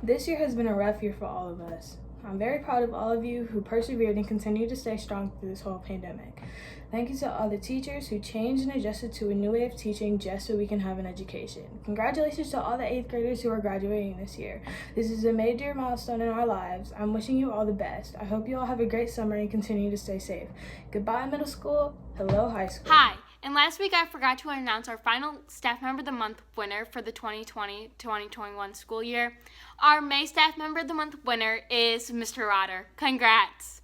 This year has been a rough year for all of us. I'm very proud of all of you who persevered and continue to stay strong through this whole pandemic. Thank you to all the teachers who changed and adjusted to a new way of teaching just so we can have an education. Congratulations to all the 8th graders who are graduating this year. This is a major milestone in our lives. I'm wishing you all the best. I hope you all have a great summer and continue to stay safe. Goodbye, middle school. Hello, high school. Hi. And last week I forgot to announce our final Staff Member of the Month winner for the 2020-2021 school year. Our May Staff Member of the Month winner is Mr. Rotter. Congrats!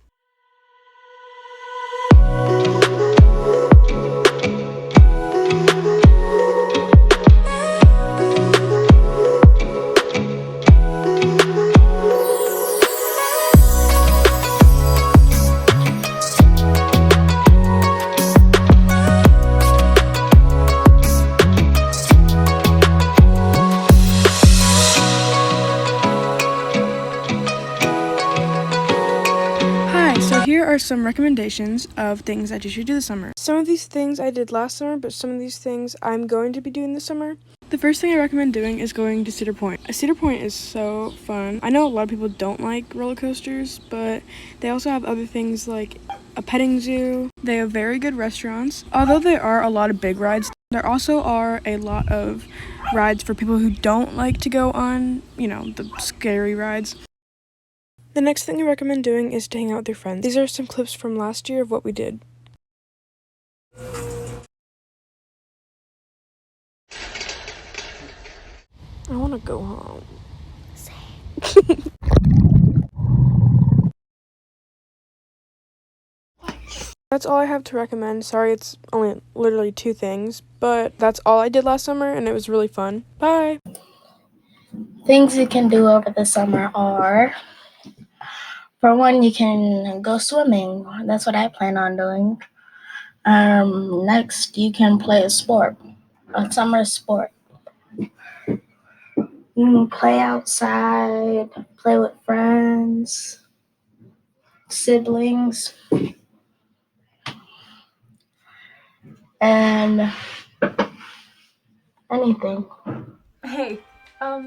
Here are some recommendations of things that you should do this summer. Some of these things I did last summer, but some of these things I'm going to be doing this summer. The first thing I recommend doing is going to Cedar Point. Cedar Point is so fun. I know a lot of people don't like roller coasters, but they also have other things like a petting zoo. They have very good restaurants. Although there are a lot of big rides, there also are a lot of rides for people who don't like to go on, the scary rides. The next thing I recommend doing is to hang out with your friends. These are some clips from last year of what we did. I want to go home. Same. That's all I have to recommend. Sorry, it's only literally 2 things, but that's all I did last summer, and it was really fun. Bye! Things you can do over the summer are, for one, you can go swimming. That's what I plan on doing. Next, you can play a sport, a summer sport. You can play outside, play with friends, siblings, and anything. Hey, so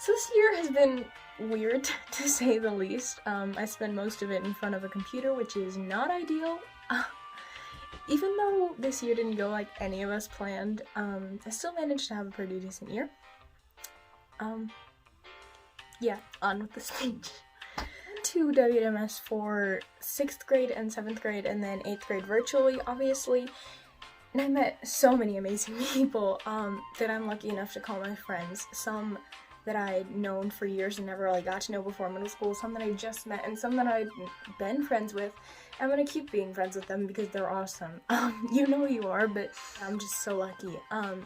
this year has been weird, to say the least. I spend most of it in front of a computer, which is not ideal. Even though this year didn't go like any of us planned, I still managed to have a pretty decent year. Yeah, on with the speech. To WWMS for 6th grade and 7th grade and then 8th grade virtually, obviously. And I met so many amazing people that I'm lucky enough to call my friends. Some that I'd known for years and never really got to know before middle school, some that I just met, and some that I'd been friends with. I'm gonna keep being friends with them because they're awesome. You know who you are, but I'm just so lucky.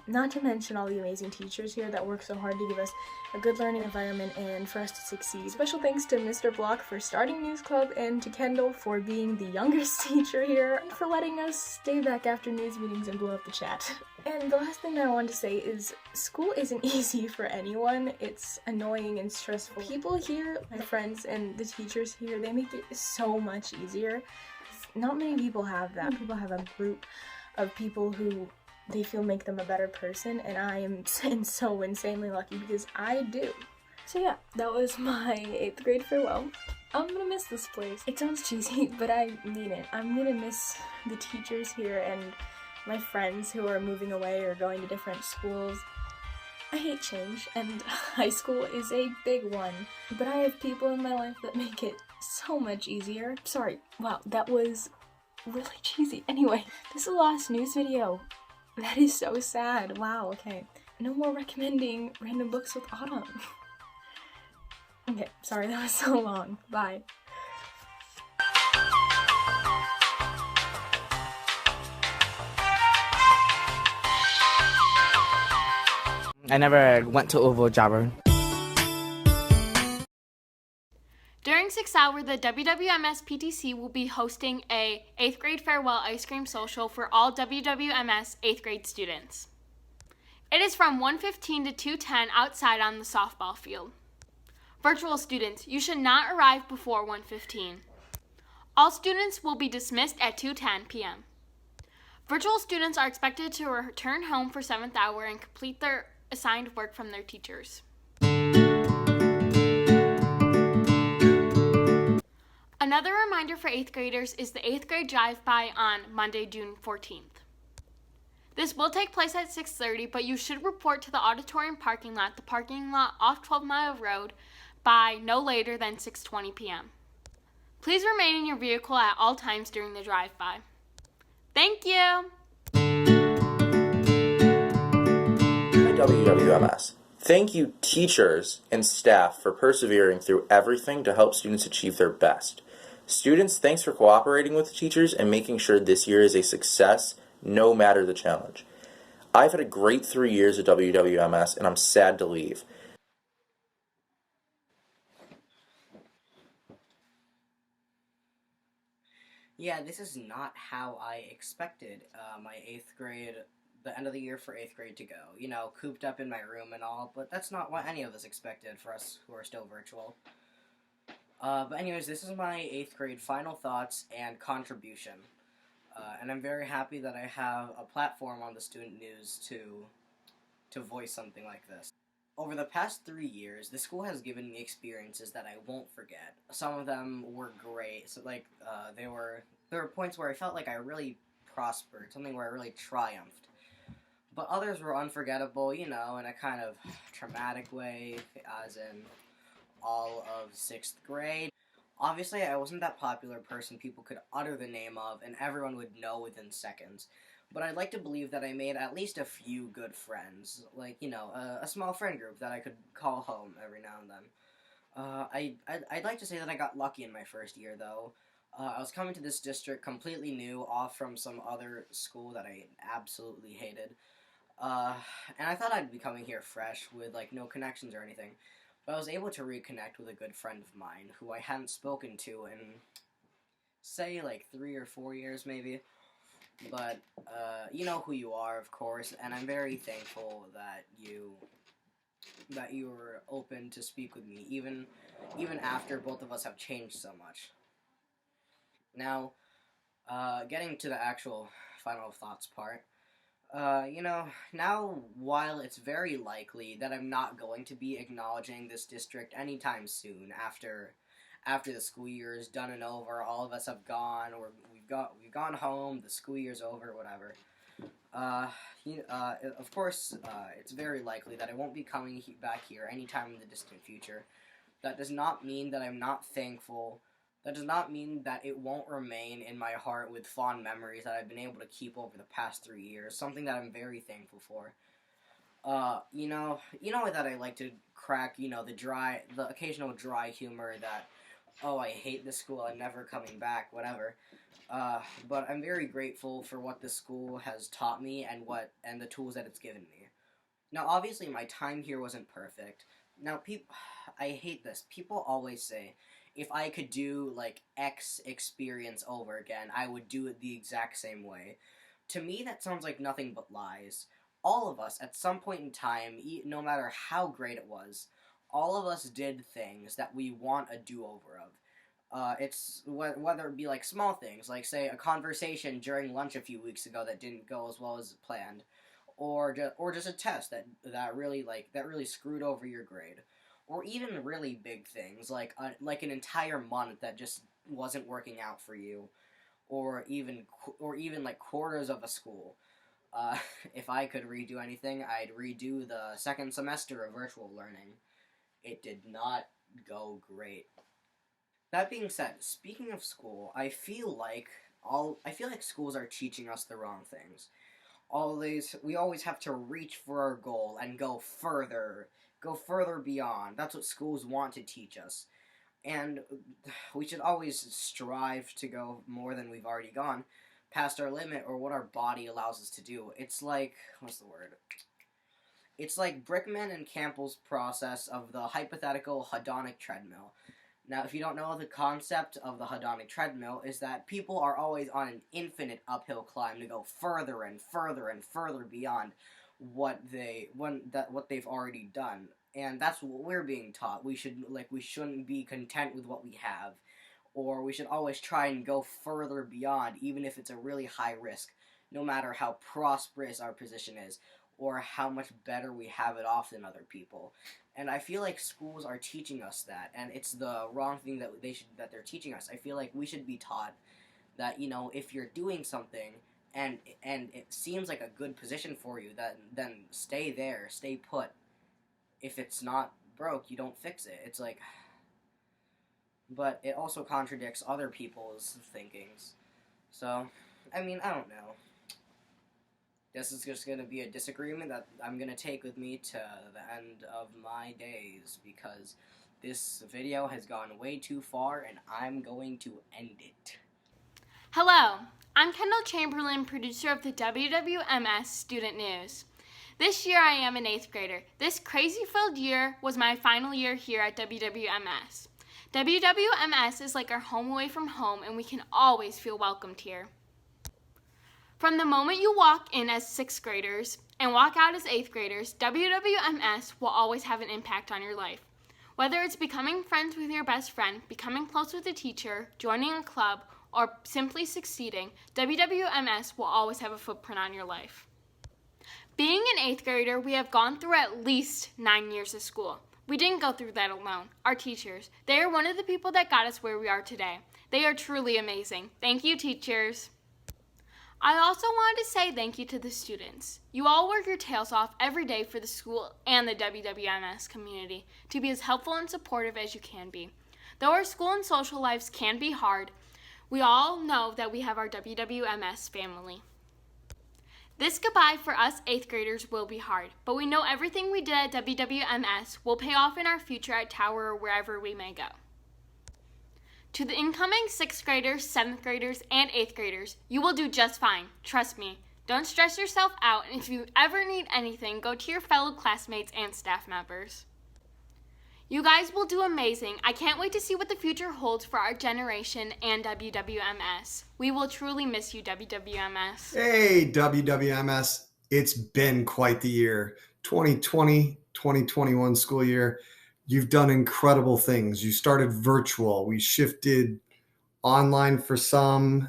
Not to mention all the amazing teachers here that work so hard to give us a good learning environment and for us to succeed. Special thanks to Mr. Block for starting News Club and to Kendall for being the youngest teacher here and for letting us stay back after news meetings and blow up the chat. And the last thing that I wanted to say is school isn't easy for anyone. It's annoying and stressful. People here, my friends and the teachers here, they make it so much easier. Not many people have that. People have a group of people who they feel make them a better person, and I am so insanely lucky because I do. So yeah, that was my 8th grade farewell. I'm gonna miss this place. It sounds cheesy, but I mean it. I'm gonna miss the teachers here and my friends who are moving away or going to different schools. I hate change, and high school is a big one. But I have people in my life that make it so much easier. Sorry, wow, that was really cheesy. Anyway, this is the last news video. That is so sad. Wow, okay. No more recommending random books with Autumn. Okay, sorry that was so long. Bye. I never went to Oval Jabber. During 6th hour, the WWMS PTC will be hosting a 8th grade farewell ice cream social for all WWMS 8th grade students. It is from 1:15 to 2:10 outside on the softball field. Virtual students, you should not arrive before 1:15. All students will be dismissed at 2:10 p.m. Virtual students are expected to return home for 7th hour and complete their assigned work from their teachers. Another reminder for 8th graders is the 8th grade drive-by on Monday, June 14th. This will take place at 6:30, but you should report to the auditorium parking lot, the parking lot off 12 Mile Road, by no later than 6:20 p.m. Please remain in your vehicle at all times during the drive-by. Thank you! Hi, WWMS. Thank you, teachers and staff, for persevering through everything to help students achieve their best. Students, thanks for cooperating with the teachers and making sure this year is a success, no matter the challenge. I've had a great 3 years at WWMS, and I'm sad to leave. Yeah, this is not how I expected my 8th grade, the end of the year for 8th grade to go. You know, cooped up in my room and all, but that's not what any of us expected for us who are still virtual. But anyways, this is my 8th grade final thoughts and contribution. And I'm very happy that I have a platform on the student news to voice something like this. Over the past 3 years, the school has given me experiences that I won't forget. Some of them were great. So, there were points where I felt like I really prospered, something where I really triumphed. But others were unforgettable, you know, in a kind of traumatic way, as in all of 6th grade. Obviously, I wasn't that popular person people could utter the name of, and everyone would know within seconds. But I'd like to believe that I made at least a few good friends, like, you know, a small friend group that I could call home every now and then. I'd like to say that I got lucky in my first year, though. I was coming to this district completely new, off from some other school that I absolutely hated. And I thought I'd be coming here fresh with, like, no connections or anything. But I was able to reconnect with a good friend of mine who I hadn't spoken to in, say, like 3 or 4 years, maybe. But, you know who you are, of course, and I'm very thankful that you were open to speak with me, even after both of us have changed so much. Now, getting to the actual final thoughts part, you know, now, while it's very likely that I'm not going to be acknowledging this district anytime soon, after the school year is done and over, all of us have gone, or we've gone home, the school year's over, whatever. Of course, it's very likely that I won't be coming back here anytime in the distant future. That does not mean that I'm not thankful. That does not mean that it won't remain in my heart with fond memories that I've been able to keep over the past 3 years, something that I'm very thankful for. You know that I like to crack, you know, the occasional dry humor that, oh, I hate this school, I'm never coming back, whatever. But I'm very grateful for what this school has taught me and the tools that it's given me. Now, obviously, my time here wasn't perfect. Now, I hate this. People always say, if I could do, like, X experience over again, I would do it the exact same way. To me, that sounds like nothing but lies. All of us, at some point in time, no matter how great it was, all of us did things that we want a do-over of. It's whether it be like small things, like say a conversation during lunch a few weeks ago that didn't go as well as planned, or just a test that really screwed over your grade, or even really big things like an entire month that just wasn't working out for you, or even like quarters of a school. If I could redo anything, I'd redo the second semester of virtual learning. It did not go great. That being said, speaking of school, I feel like schools are teaching us the wrong things. We always have to reach for our goal and go further beyond. That's what schools want to teach us. And we should always strive to go more than we've already gone, past our limit or what our body allows us to do. It's like, what's the word? It's like Brickman and Campbell's process of the hypothetical hedonic treadmill. Now, if you don't know, the concept of the hedonic treadmill is that people are always on an infinite uphill climb to go further and further and further beyond what they've already done. And that's what we're being taught. We shouldn't be content with what we have, or we should always try and go further beyond, even if it's a really high risk. no matter how prosperous our position is or how much better we have it off than other people. And I feel like schools are teaching us that, and it's the wrong thing that they're teaching us. I feel like we should be taught that, if you're doing something and it seems like a good position for you, then stay there, stay put. If it's not broke, you don't fix it. It's like, but it also contradicts other people's thinkings. So, I don't know. This is just going to be a disagreement that I'm going to take with me to the end of my days, because this video has gone way too far and I'm going to end it. Hello, I'm Kendall Chamberlain, producer of the WWMS Student News. This year I am an 8th grader. This crazy-filled year was my final year here at WWMS. WWMS is like our home away from home, and we can always feel welcomed here. From the moment you walk in as 6th graders and walk out as 8th graders, WWMS will always have an impact on your life. Whether it's becoming friends with your best friend, becoming close with a teacher, joining a club, or simply succeeding, WWMS will always have a footprint on your life. Being an 8th grader, we have gone through at least 9 years of school. We didn't go through that alone. Our teachers, they are one of the people that got us where we are today. They are truly amazing. Thank you, teachers. I also wanted to say thank you to the students. You all work your tails off every day for the school and the WWMS community to be as helpful and supportive as you can be. Though our school and social lives can be hard, we all know that we have our WWMS family. This goodbye for us 8th graders will be hard, but we know everything we did at WWMS will pay off in our future at Tower or wherever we may go. To the incoming 6th graders, 7th graders, and 8th graders, you will do just fine. Trust me. Don't stress yourself out, and if you ever need anything, go to your fellow classmates and staff members. You guys will do amazing. I can't wait to see what the future holds for our generation and WWMS. We will truly miss you, WWMS. Hey, WWMS. It's been quite the year. 2020-2021 school year. You've done incredible things. You started virtual. We shifted online for some,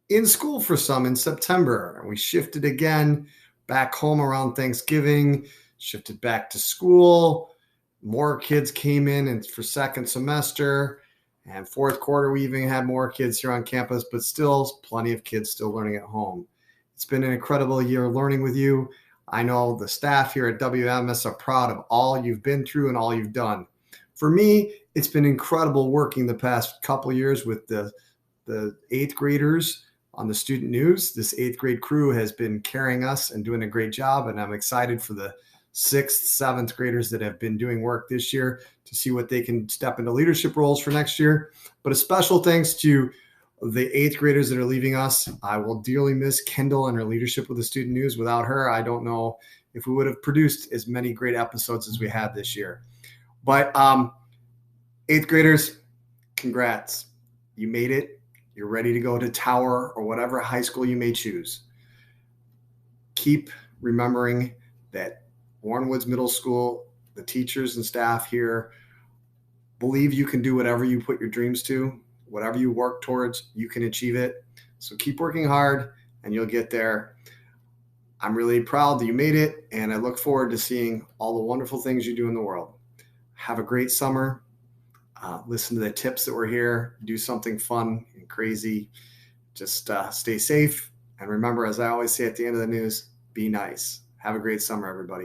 in school for some in September. We shifted again back home around Thanksgiving, shifted back to school. More kids came in and for second semester, and fourth quarter we even had more kids here on campus, but still plenty of kids still learning at home. It's been an incredible year learning with you. I know the staff here at WMS are proud of all you've been through and all you've done. For me, it's been incredible working the past couple years with the 8th graders on the student news. This 8th grade crew has been carrying us and doing a great job, and I'm excited for the 6th, 7th graders that have been doing work this year to see what they can step into leadership roles for next year. But a special thanks to the 8th graders that are leaving us. I will dearly miss Kendall and her leadership with the student news. Without her, I don't know if we would have produced as many great episodes as we had this year. But 8th graders, congrats. You made it. You're ready to go to Tower or whatever high school you may choose. Keep remembering that Warren Woods Middle School, the teachers and staff here believe you can do whatever you put your dreams to. Whatever you work towards, you can achieve it. So keep working hard and you'll get there. I'm really proud that you made it, and I look forward to seeing all the wonderful things you do in the world. Have a great summer. Listen to the tips that were here. Do something fun and crazy. Just stay safe. And remember, as I always say at the end of the news, be nice. Have a great summer, everybody.